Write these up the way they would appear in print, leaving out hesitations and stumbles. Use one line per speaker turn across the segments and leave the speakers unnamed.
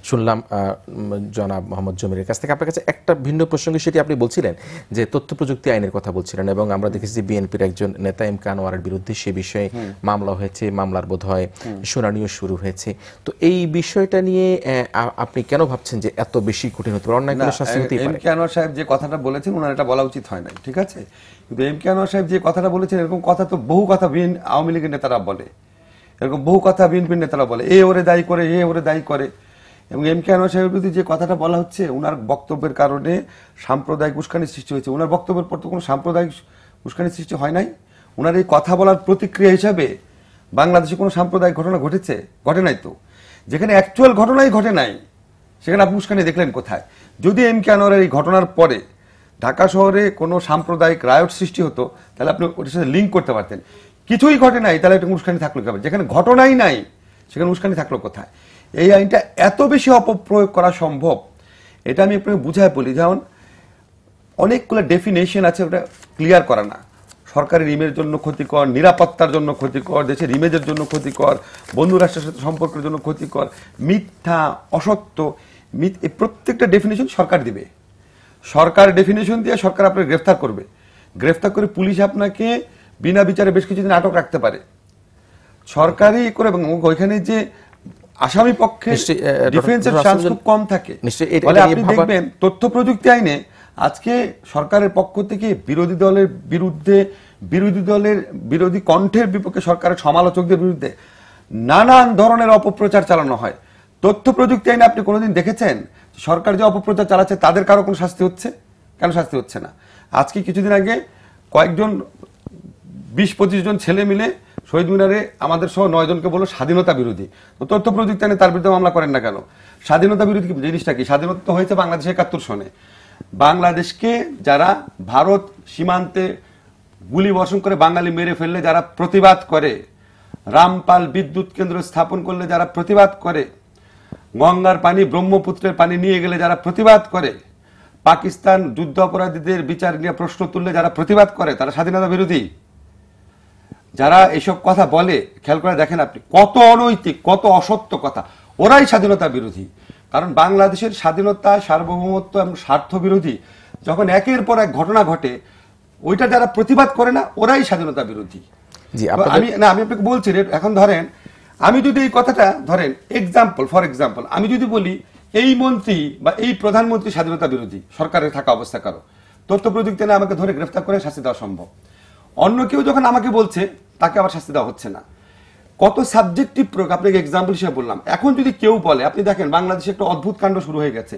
শুনলাম জনাব মোহাম্মদ জমিরের কাছ থেকে। আপনার কাছে একটা ভিন্ন প্রসঙ্গে, সেটি আপনি বলছিলেন যে তথ্য প্রযুক্তি আইনের কথা বলছিলেন, এবং আমরা দেখেছি যে বিএনপির একজন নেতা এম কে আনোয়ারের বিরুদ্ধে সে বিষয়ে মামলা হয়েছে, মামলার বোধহয় শুনানিও শুরু হয়েছে। তো এই বিষয়টা নিয়ে আপনি কেন ভাবছেন যে এত বেশি কঠিন হতে পারে, অন্যায় কোনো শাস্তি হতেই পারে?
এম কে আনোয়ার সাহেব যে কথাটা বলেছেন ওনার এটা বলা উচিত হয় নাই, ঠিক আছে? কিন্তু এম কে আনোয়ার সাহেব যে কথাটা বলেছেন, এরকম কথা তো বহু কথা আওয়ামী লীগের নেতারা বলে, এরকম বহু কথা বিএনপির নেতারা বলে, এ ওরে দায়ী করে, এ ওরে দায়ী করে। এবং এম কে আনোয়ার সাহেবের বিরুদ্ধে যে কথাটা বলা হচ্ছে, ওনার বক্তব্যের কারণে সাম্প্রদায়িক উস্কানির সৃষ্টি হয়েছে। ওনার বক্তব্যের পর তো কোনো সাম্প্রদায়িক উস্কানির সৃষ্টি হয় নাই। ওনার এই কথা বলার প্রতিক্রিয়া হিসাবে বাংলাদেশে কোনো সাম্প্রদায়িক ঘটনা ঘটেছে? ঘটে নাই তো। যেখানে অ্যাকচুয়াল ঘটনাই ঘটে নাই সেখানে আপনি উস্কানি দেখলেন কোথায়? যদি এম কে আনোয়ারের এই ঘটনার পরে ঢাকা শহরে কোনো সাম্প্রদায়িক রায়ট সৃষ্টি হতো, তাহলে আপনি ওটার সাথে লিঙ্ক করতে পারতেন। কিছুই ঘটে নাই, তাহলে একটা উস্কানি থাকলো কেমন? যেখানে ঘটনাই নাই সেখানে উস্কানি থাকলো কোথায়? এই আইনটা এত বেশি অপপ্রয়োগ করা সম্ভব, এটা আমি আপনাকে বুঝায় বলি। যেমন অনেকগুলো ডেফিনেশন আছে, ওটা ক্লিয়ার করা না। সরকারের ইমেজের জন্য ক্ষতিকর, নিরাপত্তার জন্য ক্ষতিকর, দেশের ইমেজের জন্য ক্ষতিকর, বন্ধু রাষ্ট্রের সাথে সম্পর্কের জন্য ক্ষতিকর, মিথ্যা, অসত্য, এই প্রত্যেকটা ডেফিনেশন সরকার দিবে। সরকার ডেফিনেশন দিয়ে সরকার আপনাকে গ্রেফতার করবে। গ্রেফতার করে পুলিশ আপনাকে বিনা বিচারে বেশ কিছুদিন আটক রাখতে পারে সরকারি করে। এবং ওইখানে যে আসামি পক্ষে ডিফেন্সের চান্স খুব কম থাকে। ফলে আপনি দেখবেন তথ্য প্রযুক্তি আইনে আজকে সরকারের পক্ষ থেকে বিরোধী দলের বিরুদ্ধে, বিরোধী কণ্ঠের বিপক্ষে, সরকারের সমালোচকদের বিরুদ্ধে নানান ধরনের অপপ্রচার চালানো হয়। তথ্য প্রযুক্তি আইনে আপনি কোনোদিন দেখেছেন সরকার যে অপপ্রচার চালাচ্ছে তাদের কারো কোনো শাস্তি হচ্ছে? কেন শাস্তি হচ্ছে না? আজকে কিছুদিন আগে কয়েকজন 20-25 জন ছেলে মিলে শহীদ মিনারে আমাদের সহ 9 জনকে বললো স্বাধীনতা বিরোধী। তো তথ্য প্রযুক্তি আইনে তার বিরুদ্ধে মামলা করেন না কেন? স্বাধীনতা বিরোধী জিনিসটা কি? স্বাধীনতা হয়েছে বাংলাদেশে 71 সনে। বাংলাদেশকে যারা ভারত সীমান্তে গুলি বর্ষণ করে বাঙালি মেরে ফেললে যারা প্রতিবাদ করে, রামপাল বিদ্যুৎ কেন্দ্র স্থাপন করলে যারা প্রতিবাদ করে, গঙ্গার পানি ব্রহ্মপুত্রের পানি নিয়ে গেলে যারা প্রতিবাদ করে, পাকিস্তান যুদ্ধ অপরাধীদের বিচার নিয়ে প্রশ্ন তুললে যারা প্রতিবাদ করে, তারা স্বাধীনতা বিরোধী। যারা এসব কথা বলে, খেয়াল করে দেখেন আপনি, কত অনৈতিক, কত অসত্য কথা, ওরাই স্বাধীনতা বিরোধী। কারণ বাংলাদেশের স্বাধীনতা, সার্বভৌমত্ব এবং স্বার্থ বিরোধী যখন একের পর এক ঘটনা ঘটে, ওইটা যারা প্রতিবাদ করে না, ওরাই স্বাধীনতা বিরোধী। আমি আপনাকে বলছি, এখন ধরেন আমি যদি এই কথাটা ধরেন ফর এক্সাম্পল আমি যদি বলি এই মন্ত্রী বা এই প্রধানমন্ত্রী স্বাধীনতা বিরোধী, সরকারের থাকা অবস্থা কারো, তথ্য প্রযুক্তি না আমাকে ধরে গ্রেফতার করে শাস্তি দেওয়া সম্ভব। অন্য কেউ যখন আমাকে বলছে, তাকে আবার শাস্তি দেওয়া হচ্ছে না। কত সাবজেক্টিভ প্রয়োগ, আপনাকে এক্সাম্পল হিসেবে বললাম। এখন যদি কেউ বলে, আপনি দেখেন বাংলাদেশে একটা অদ্ভুত কাণ্ড শুরু হয়ে গেছে।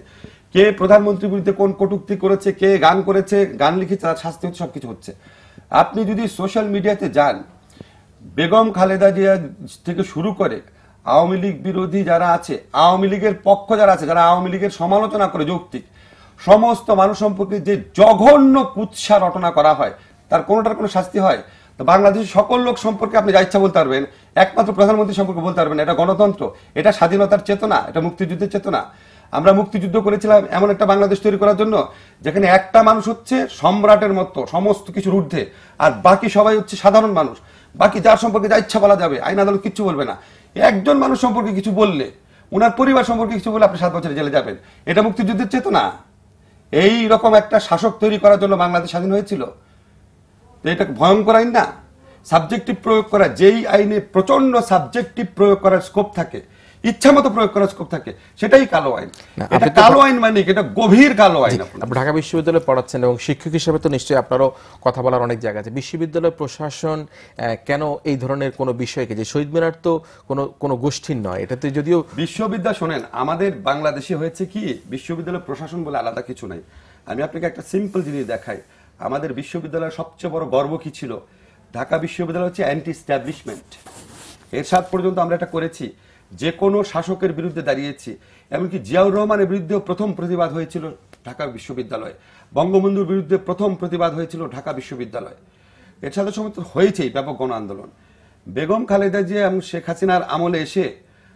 কে প্রধানমন্ত্রীর বিরুদ্ধে কোন কটূক্তি করেছে, কে গান করেছে, গান লিখেছে, তার শাস্তি হচ্ছে, সবকিছু হচ্ছে। আপনি যদি সোশ্যাল মিডিয়াতে যান, বেগম খালেদা জিয়া থেকে শুরু করে আওয়ামী লীগ বিরোধী যারা আছে, আওয়ামী লীগের পক্ষ যারা আছে, যারা আওয়ামী লীগের সমালোচনা করে যৌক্তিক, সমস্ত মানুষ সম্পর্কে যে জঘন্য কুৎসা রটনা করা হয়, তার কোনোটার কোনো শাস্তি হয়? তো বাংলাদেশের সকল লোক সম্পর্কে আপনি যা ইচ্ছা বলতে পারবেন, একমাত্র প্রধানমন্ত্রী সম্পর্কে বলতে পারবেন। এটা গণতন্ত্র, এটা স্বাধীনতার চেতনা, এটা মুক্তিযুদ্ধের চেতনা। আমরা মুক্তিযুদ্ধ করেছিলাম এমন একটা বাংলাদেশ তৈরি করার জন্য যেখানে একটা মানুষ হচ্ছে সম্রাটের মতো সমস্ত কিছুর ঊর্ধ্বে, আর বাকি সবাই হচ্ছে সাধারণ মানুষ। বাকি যার সম্পর্কে যা ইচ্ছা বলা যাবে, আইন আদালত কিচ্ছু বলবে না। একজন মানুষ সম্পর্কে কিছু বললে, উনার পরিবার সম্পর্কে কিছু বলে, আপনি 7 বছরে জেলে যাবেন। এটা মুক্তিযুদ্ধের চেতনা। এই রকম একটা শাসক তৈরি করার জন্য বাংলাদেশ স্বাধীন হয়েছিল। তো এটা ভয়ঙ্কর আইন না? সাবজেক্টিভ প্রয়োগ করা, যেই আইনে প্রচন্ড সাবজেক্টিভ প্রয়োগ করার স্কোপ থাকে, ইচ্ছা মতো প্রয়োগ করার স্কোপ থাকে, সেটাই কালো আইন। এটা কালো আইন মানে এটা গভীর কালো আইন।
আপনি ঢাকা বিশ্ববিদ্যালয়ে পড়াচ্ছেন এবং শিক্ষক হিসেবে তো নিশ্চয়ই আপনারও কথা বলার অনেক জায়গা আছে। বিশ্ববিদ্যালয় প্রশাসন কেন এই ধরনের কোনো বিষয়কে, যে শহীদ মিনার তো কোনো গোষ্ঠীর নয়, এটাতে যদিও
বিশ্ববিদ্যালয়, শোনেন আমাদের বাংলাদেশে হয়েছে কি, বিশ্ববিদ্যালয় প্রশাসন বলে আলাদা কিছু নাই। আমি আপনাকে একটা সিম্পল জিনিস দেখাই। আমাদের বিশ্ববিদ্যালয়ের সবচেয়ে বড় গর্ব কি ছিল? ঢাকা বিশ্ববিদ্যালয় হচ্ছে অ্যান্টি এস্টাবলিশমেন্ট। এর সাথ পর্যন্ত আমরা এটা করেছি, যে কোনো শাসকের বিরুদ্ধে দাঁড়িয়েছি। এমনকি জিয়াউর রহমানের বিরুদ্ধেও প্রথম প্রতিবাদ হয়েছিল ঢাকা বিশ্ববিদ্যালয়ে, বঙ্গবন্ধুর বিরুদ্ধে প্রথম প্রতিবাদ হয়েছিল ঢাকা বিশ্ববিদ্যালয়ে। এর সাথে সমস্ত হয়েছেই ব্যাপক গণ আন্দোলন। বেগম খালেদা জিয়া এবং শেখ হাসিনার আমলে এসে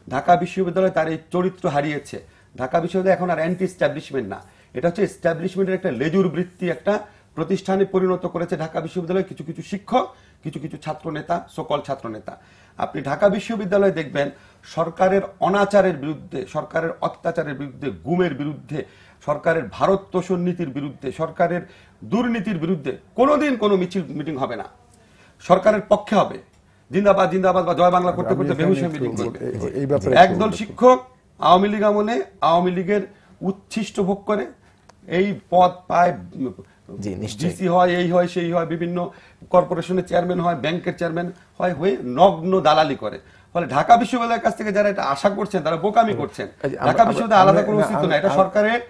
ঢাকা বিশ্ববিদ্যালয় তার এই চরিত্র হারিয়েছে। ঢাকা বিশ্ববিদ্যালয় এখন আর অ্যান্টি এস্টাবলিশমেন্ট না, এটা হচ্ছে এস্টাবলিশমেন্টের একটা লেজুর বৃত্তি, একটা প্রতিষ্ঠানে পরিণত করেছে ঢাকা বিশ্ববিদ্যালয় কিছু কিছু শিক্ষক, কিছু কিছু ছাত্র নেতা, সকল ছাত্র নেতা। আপনি ঢাকা বিশ্ববিদ্যালয়ে দেখবেন সরকারের অনাচারের বিরুদ্ধে, সরকারের অত্যাচারের বিরুদ্ধে, গুমের বিরুদ্ধে, সরকারের ভারত তোষণ নীতির বিরুদ্ধে, সরকারের দুর্নীতির বিরুদ্ধে কোনোদিন কোনো মিছিল মিটিং হবে না, সরকারের পক্ষে হবে। জিন্দাবাদ জিন্দাবাদ বা জয় বাংলা করতে করতে বেহুশ হয়ে মিটিং করবে।
এই ব্যাপারে
একদল শিক্ষক আওয়ামী লীগ আমলে আওয়ামী লীগের উচ্ছিষ্ট ভোগ করে এই পদ পায়,
জি, নিশ্চয়ই।
ডিসি হয়, এই হয় সেই হয়, বিভিন্ন কর্পোরেশনের চেয়ারম্যান হয়, ব্যাংকের চেয়ারম্যান হয়, হয়ে নগ্ন দালালি করে। ফলে ঢাকা বিশ্ববিদ্যালয়ের কাছ থেকে যারা এটা আশা করছেন তারা বোকামি করছেন। ঢাকা বিশ্ববিদ্যালয় আলাদা কোনো অস্তিত্ব না, এটা সরকারের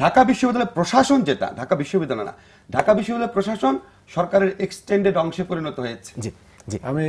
ঢাকা বিশ্ববিদ্যালয়ের প্রশাসন, যেটা ঢাকা বিশ্ববিদ্যালয় না, ঢাকা বিশ্ববিদ্যালয়ের প্রশাসন সরকারের এক্সটেন্ডেড অংশে পরিণত হয়েছে।
জি জি
আমি